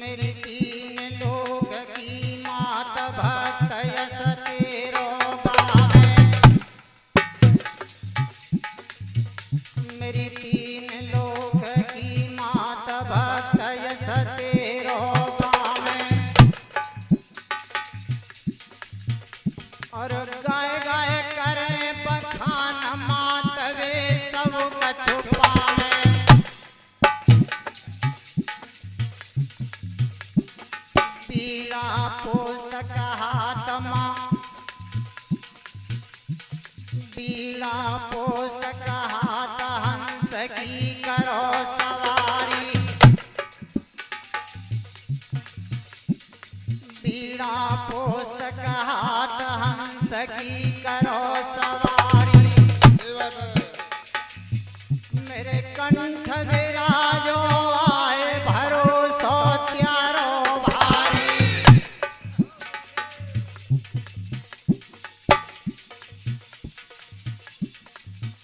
मेरी तीन लोक की मात भक्त यश तेरो गावे। मेरी तीन लोक की मात भक्त यश तेरो गावे। और गाय गाय करे बखान मात वे सब कछु पावे। पीला पुस्तक हाथ मां, पीला पुस्तक हाथ हंस की करो सवारी। पीला पुस्तक हाथ हंस की करो सवारी। मेरे कंठ विराजो आए भरोसो त्यारो भारी।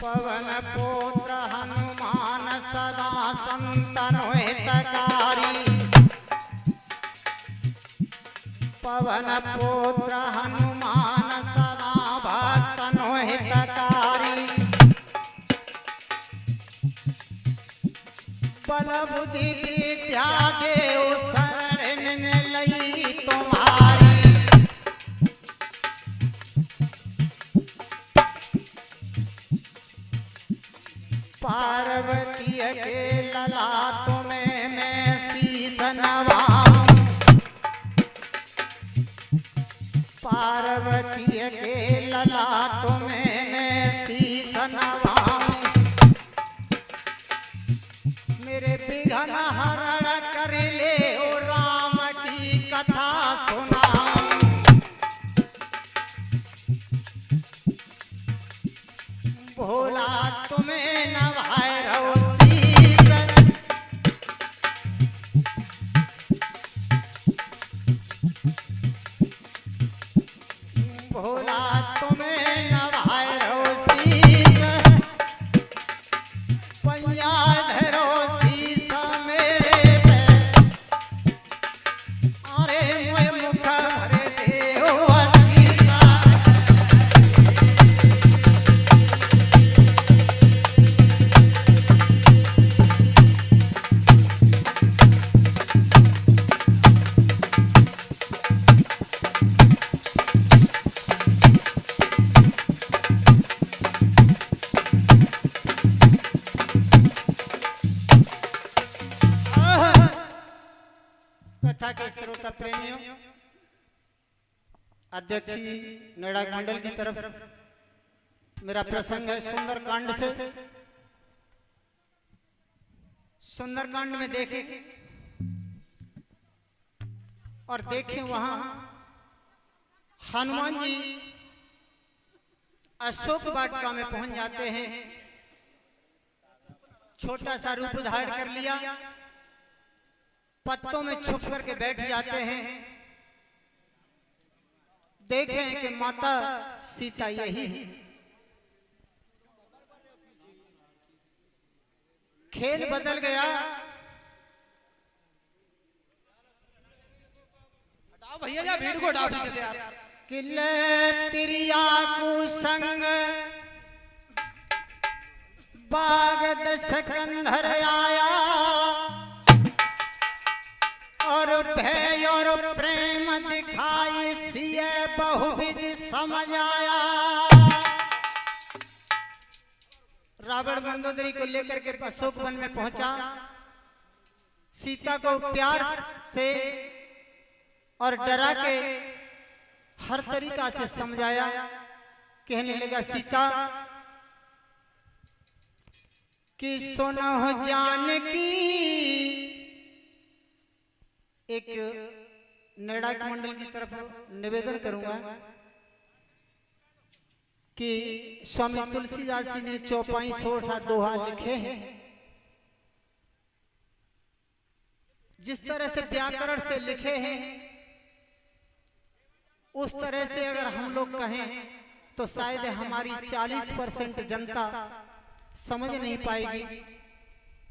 पवन पुत्र हनुमान सदा संतन हितकारी। पवन पुत्र हनुमान सदा भक्तन हितकारी। बल बुद्धि विद्या देव शरण में लई तुम्हारी। पार्वती के ललाट में मैं शीस नवाऊं। पार्वती के ललाट में मैं शीस नवाऊं। मेरे विघ्न हरण कर ले ओ राम की कथा सुनाऊं। भोला तुम्हें नवाए रहो शीस। भोला तुम्हें नवाए रहो शीस। पैया धरो शीस मेरे पे। अरे मोय मुख भरे देहो शीसा। कथा के श्रोता प्रेमियों, अध्यक्ष नैड़ाक मंडल की तरफ मेरा प्रसंग है सुंदरकांड से। सुंदरकांड में देखें और देखें वहां हनुमान जी अशोक वाटिका में पहुंच जाते हैं। छोटा सा रूप धारण कर लिया, पत्तों में छुप करके बैठ जाते हैं। देख रहे हैं कि माता सीता यही है। खेल बदल गया। हटाओ भैया, जा भीड़ को हटाओ पीछे से यार। किले तिरिया कुसंग बाग दस कंधर आया। और भय और प्रेम दिखाई सिए बहुविध समझ आया। रावण मंदोदरी को लेकर के अशोक वन में पहुंचा। सीता को प्यार से और डरा के हर तरीका से समझाया। कहने लगा सीता कि सुनो जानकी। एक नैड़ाक मंडल की तरफ निवेदन करूंगा कि स्वामी तुलसीदास जी ने चौपाई सोठा दोहा लिखे हैं। जिस तरह से व्याकरण से लिखे हैं उस तरह से अगर हम लोग कहें तो शायद हमारी 40% जनता समझ नहीं पाएगी।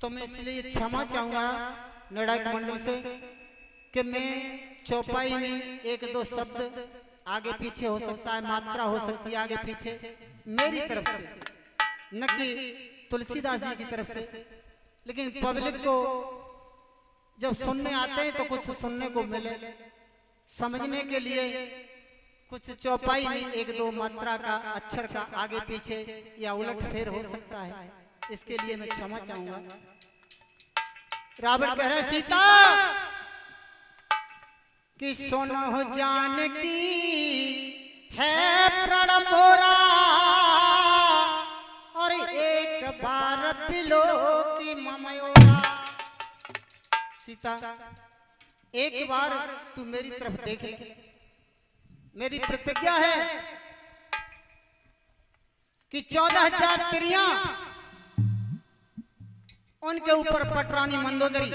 तो मैं इसलिए क्षमा चाहूंगा नैड़ाक मंडल से कि मैं चौपाई में एक दो शब्द आगे पीछे हो सकता है, मात्रा हो सकती है आगे पीछे, मेरी तरफ से, न कि तुलसीदास जी की तरफ से। लेकिन पब्लिक को जब सुनने आते हैं तो कुछ सुनने को मिले, समझने के लिए कुछ चौपाई में एक दो मात्रा का, अक्षर का आगे पीछे या उलट फेर हो सकता है, इसके लिए मैं क्षमा चाहूंगा। रावण कह रहा है सीता कि सुनो जानकी है प्रण मोरा, और एक बार पिलो की ममयोरा। सीता एक बार तू मेरी तरफ देख ले, मेरी प्रतिज्ञा है कि 14,000 तिरियां उनके ऊपर पटरानी मंदोदरी,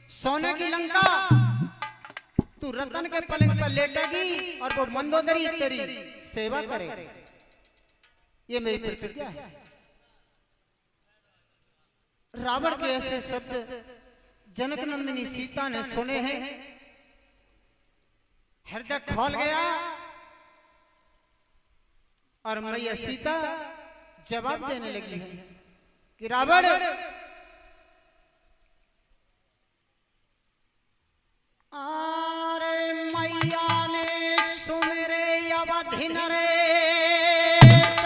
सोने की लंका तू रतन के पलंग पर लेटेगी और वो मंदोदरी तेरी सेवा करे। ये मेरी प्रतिज्ञा है। रावण के ऐसे शब्द जनकनंदिनी सीता ने सुने हैं, हृदय खोल गया और मैया सीता जवाब देने लगी है कि रावण आरे मैया ने सुमिरे अवधि नरेश,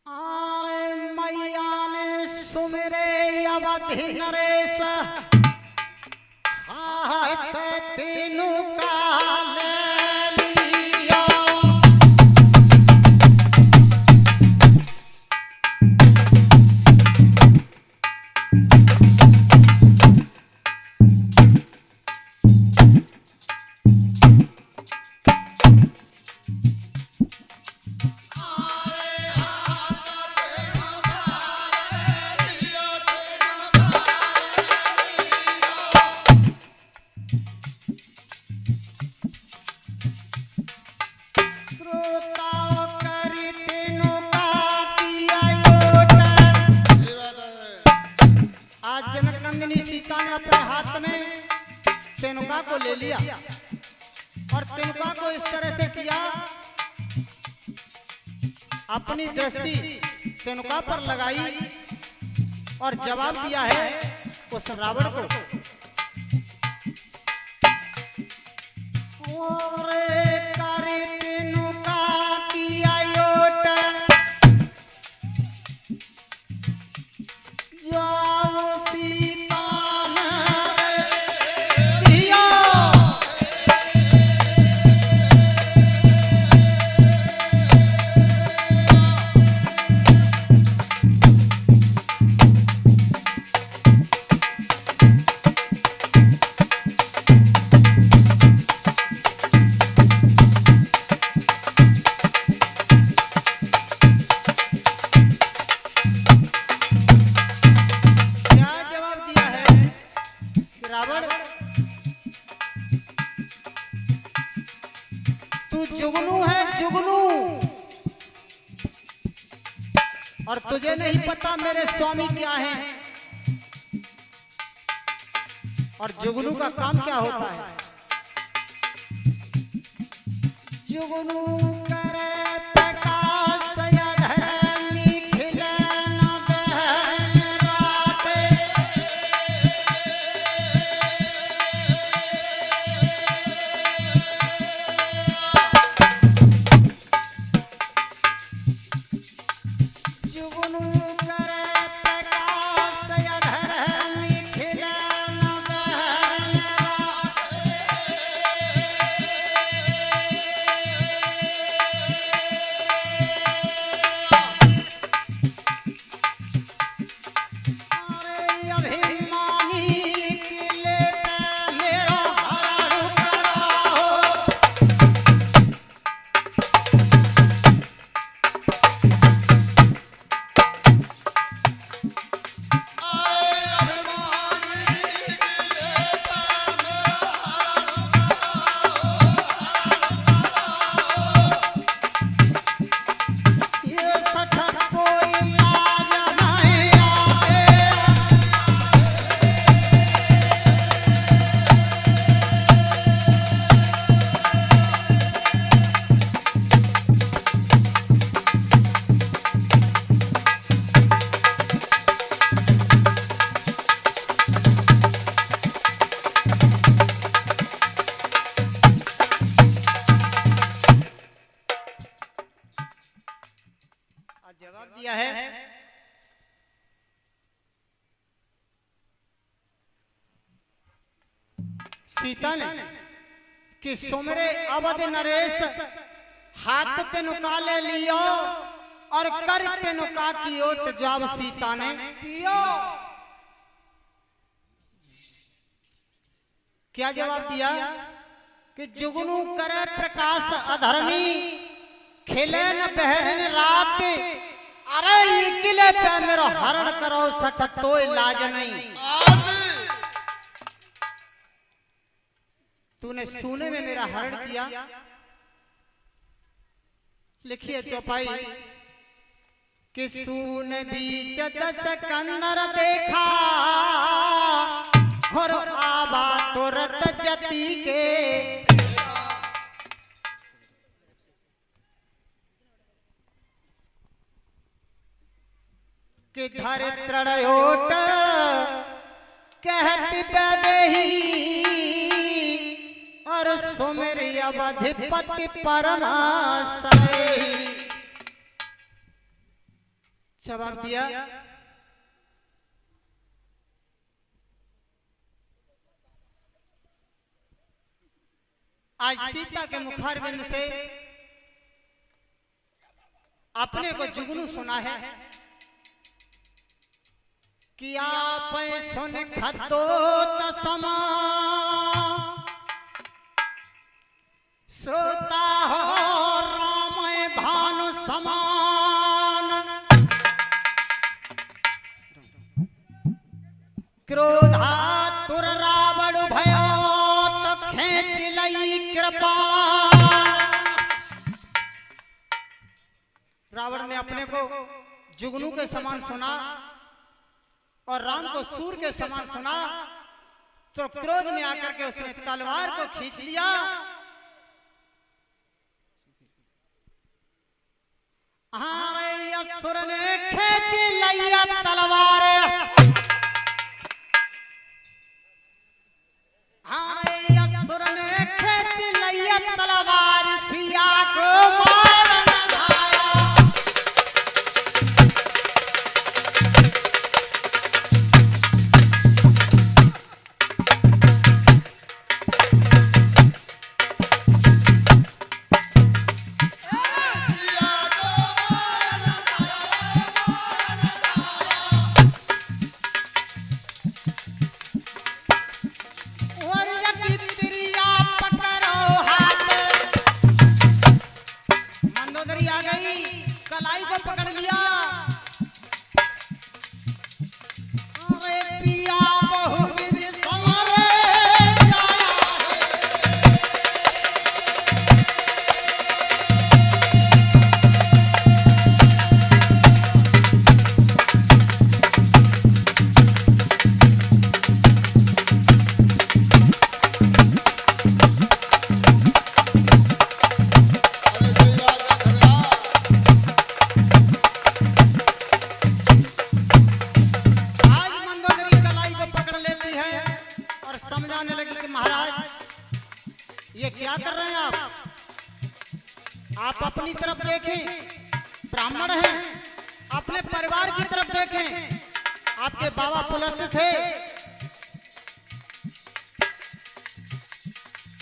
आरे मैया ने सुमिरे अवधि नरेश, हाथ तीनों का ले लिया। तेनुका को ले लिया और तेनुका को इस तरह से किया, अपनी दृष्टि तेनुका पर लगाई और जवाब दिया है उस रावण को। तेनुका किया योट, जाओ सीता जुगनू है जुगनू, और तुझे नहीं पता मेरे स्वामी क्या है और जुगनू का काम क्या होता है। जुगनू करे प्रकाश अधर निखिल न बहन रात, सीता ने कि सुमरे अवध नरेश हाथ तेनु काले लियो और कर तेनु का की ओट जवाब सीता ने दियो। क्या जवाब दिया कि जुगनू करे प्रकाश अधर्मी खिले न बहरन रात अरे ये किले पे मेरो हरण करो सट तो लाज नहीं। तूने सोने में मेरा हरण किया। लिखिए चौपाई कि सून बीच दस कंदर देखा और आबा तुरत जती के कि धर त्रणयोट कहती पैदेही और सुमेर अवधिपति परमाशय। जवाब दिया आज सीता के मुखारबिंद से अपने को जुगनू सुना है कि आप सुन खतो तसमा श्रोता हो राम भानु समान क्रोधा तुर रावण भयो तो खेच लई कृपान। रावण ने अपने को जुगनू के समान सुना और राम को सूर के समान सुना तो क्रोध में आकर के उसने तलवार को खींच लिया। हारे असुर ने खींच लिया तलवार। हारे असुर ने खींच लिया तलवार सिया को मार लगाया। कलाई को पकड़ लिया। अरे पिया बहुविध संवरे समझाने लगी कि महाराज ये क्या कर रहे हैं आप अपनी तरफ देखें, ब्राह्मण हैं, अपने परिवार की तरफ देखें। आपके बाबा पुलस्त थे,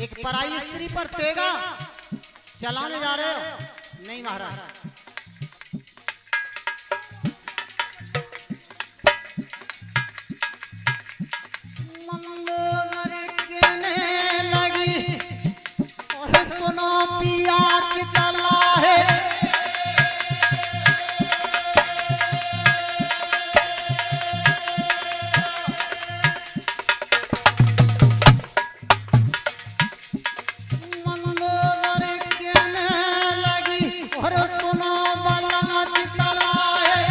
एक पराई स्त्री पर तेगा चलाने जा रहे हो। नहीं महाराज, पिया की तला है मंगोदर कहने लगी और सुनो बलम की तला है।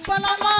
बलमा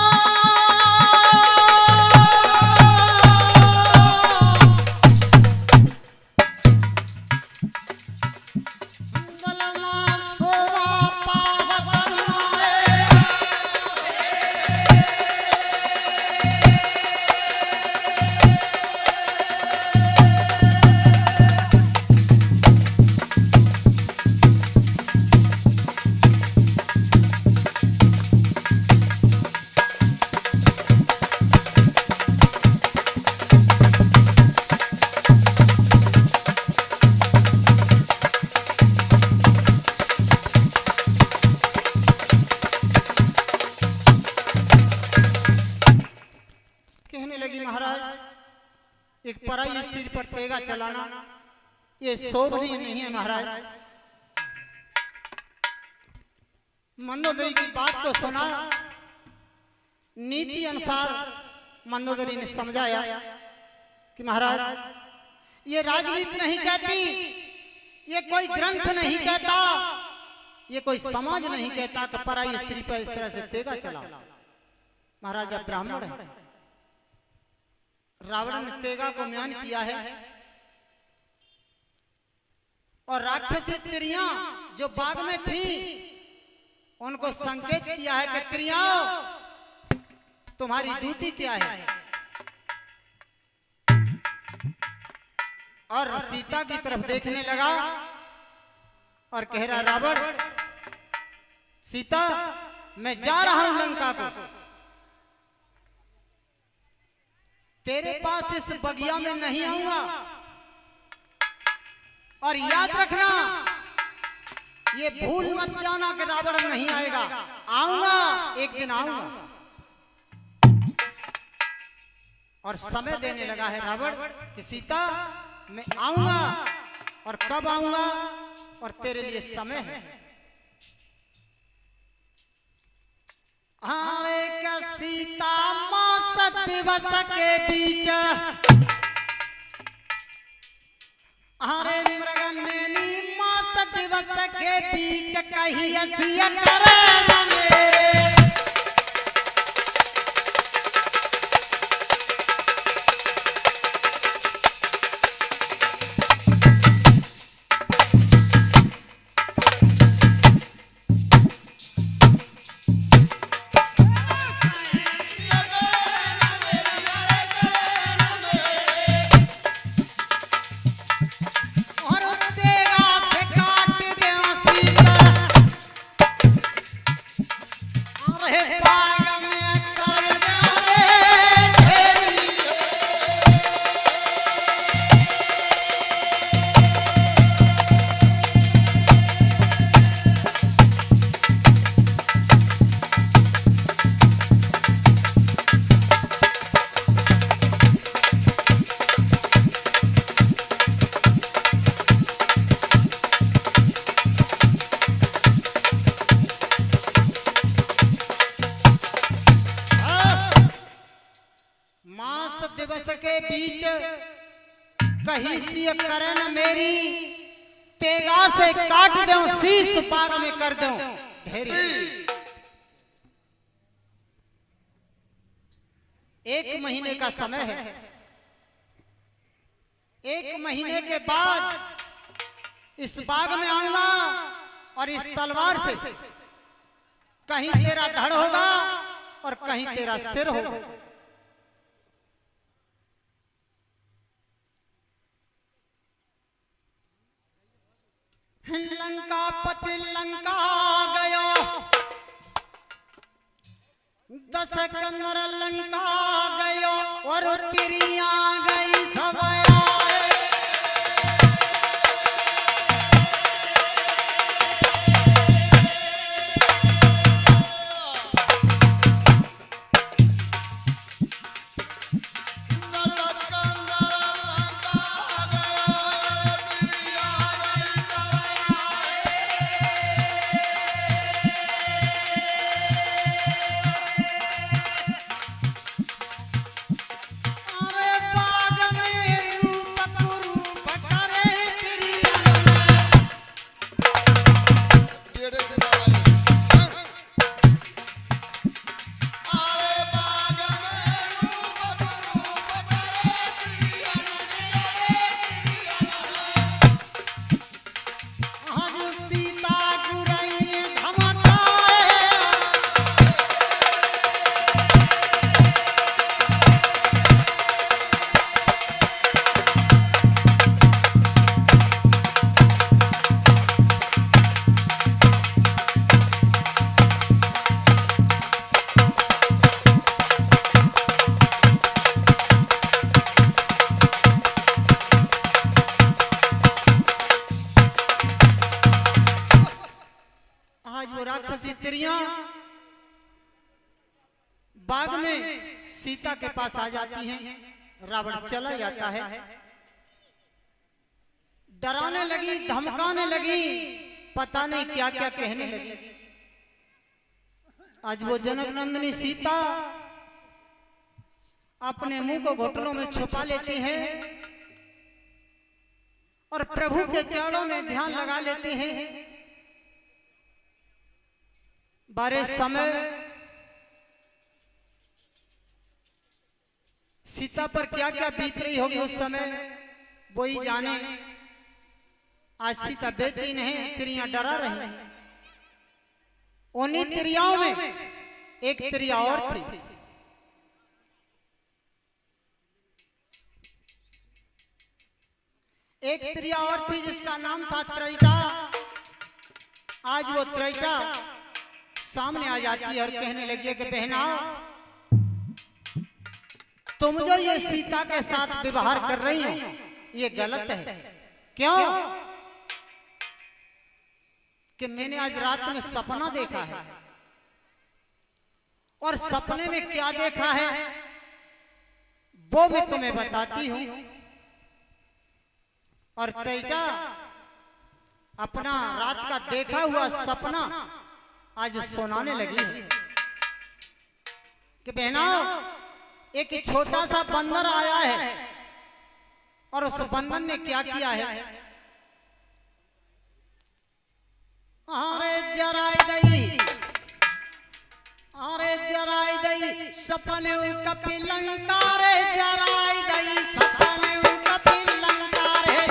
एक पराई स्त्री पर तेगा चलाना ये शोभनीय नहीं है महाराज। मंदोदरी की बात को सुना, नीति अनुसार मंदोदरी ने समझाया कि महाराज ये राजनीति नहीं कहती, ये कोई ग्रंथ नहीं कहता, ये कोई समाज नहीं कहता कि पराई स्त्री पर इस तरह से तेगा चला। महाराज अब ब्राह्मण है, रावण ने तेगा को म्यान किया है और राक्षसी स्त्रियां जो बाग में थी उनको संकेत किया है कि स्त्रियों तुम्हारी ड्यूटी क्या है। और सीता की तरफ देखने लगा और कह रहा रावण सीता मैं जा रहा हूं लंका को, तेरे पास इस बगिया में नहीं आऊंगा और याद रखना ये भूल मत जाना कि रावण नहीं आएगा, आऊंगा एक दिन आऊंगा। और समय देने लगा है रावण कि सीता मैं आऊंगा और कब आऊंगा और तेरे लिए समय है। अरे क्या सीता मास दिवस के बीच, अरे मृगनैनी मास दिवस के बीच कही असिया करे न मेरे। दिवस के बीच कहीं सी करन मेरी, तेगा से काट दो शीश बाग में कर दो ढेरी। एक महीने का समय है, एक महीने के बाद इस बाग में आऊंगा और इस तलवार से कहीं तेरा धड़ होगा और कहीं तेरा सिर होगा। लंका पति लंका गयो, दस कंदर लंका गयो और तिरिया गई सब राक्षसी स्त्रियां बाग में सीता के पास आ जाती हैं रावण चला जाता है। डराने लगी, धमकाने लगी, पता नहीं क्या क्या कहने लगी। आज वो जनक नंदिनी सीता अपने मुंह को घुटनों में छुपा लेती हैं और प्रभु के चरणों में ध्यान लगा लेती हैं। बारे समय सीता पर क्या क्या बीत रही होगी उस समय वो ही जाने। आज सीता बेचैन है, तिरियां डरा रही। उन्हीं तिरियाओं में एक तिरिया और थी। एक तिरिया और थी जिसका नाम था त्रैटा। आज वो त्रैटा सामने आ जाती है और कहने लगी है कि बहना, तुम जो ये सीता के साथ व्यवहार कर रही हो ये गलत है। क्यों? कि मैंने आज रात में सपना देखा है और सपने में क्या देखा है वो मैं तुम्हें बताती हूं। और त्रैटा अपना रात का देखा हुआ सपना आज सुनाने लगी है कि बहना, एक छोटा सा बंदर आया है और उस बंदर ने क्या किया है। अरे जराई दई, अरे जराई दई सपने कपि लंका रे, जराई दई सपने कपि लंका रे,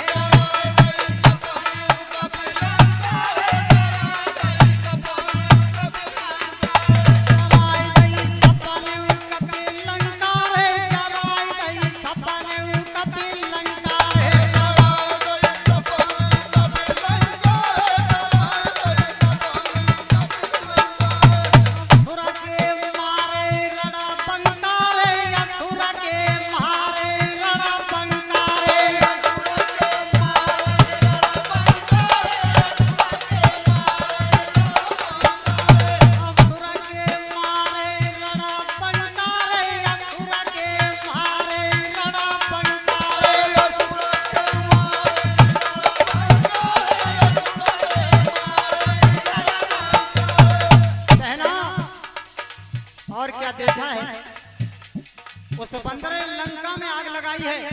और क्या देखा है। उस बंदर ने लंका में आग लगाई है।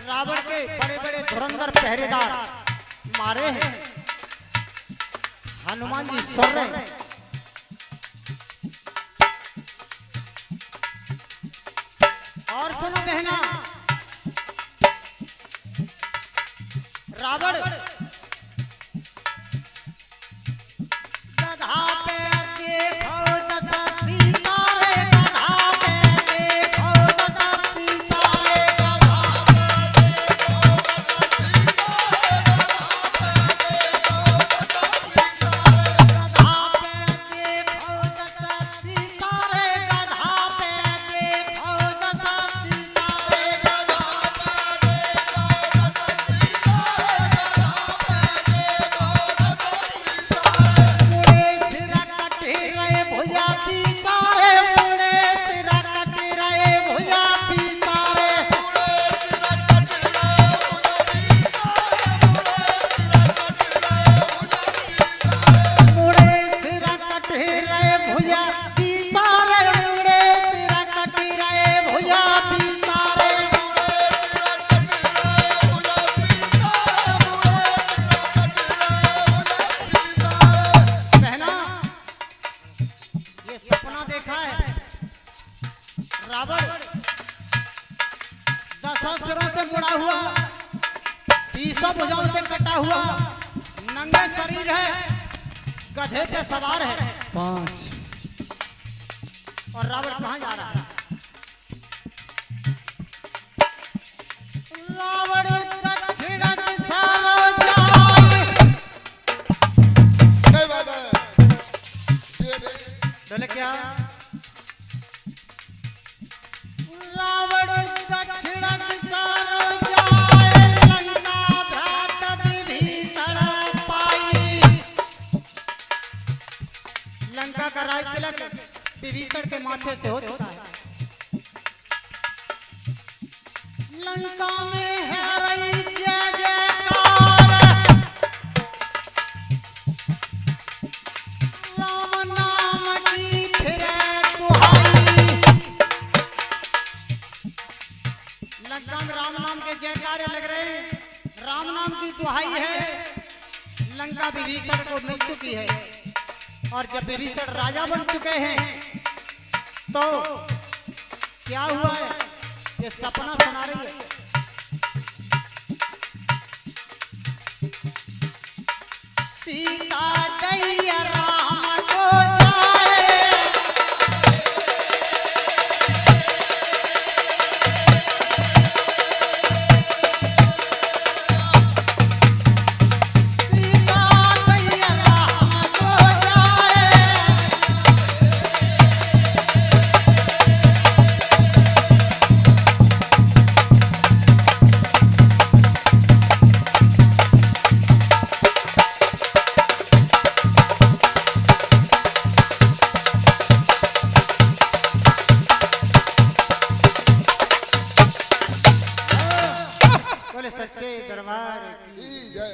रावण के बड़े बड़े धुरंधर पहरेदार मारे हैं। हनुमान जी सुन रहे हैं। और सुनो बहना, रावण गधा पे देखो रावण 10 सिरों से मुड़ा हुआ, 20 भुजाओं से कटा हुआ, नंगे शरीर है, गधे पे सवार है 5। और रावण कहां जा रहा है? रावण दक्षिण दिशा जाए। क्या बात है? बोले क्या? रावण दक्षिण दिशा जाए, लंका भ्रात विभीषण पाई। लंका का राज तिलक विभीषण के माथे से हो चुका है। लंका में है रही जय जयकार, राम नाम की फिरे दुहाई। लंका में राम नाम के जयकारे लग रहे हैं, राम नाम की दुहाई है। लंका विभीषण को मिल चुकी है और जब विभीषण राजा बन चुके हैं तो क्या हुआ है, ये सपना सुना रही है। सीता गई राम को जाए, सीता गई राम को जाए, बोले सच्चे दरबार की की जय।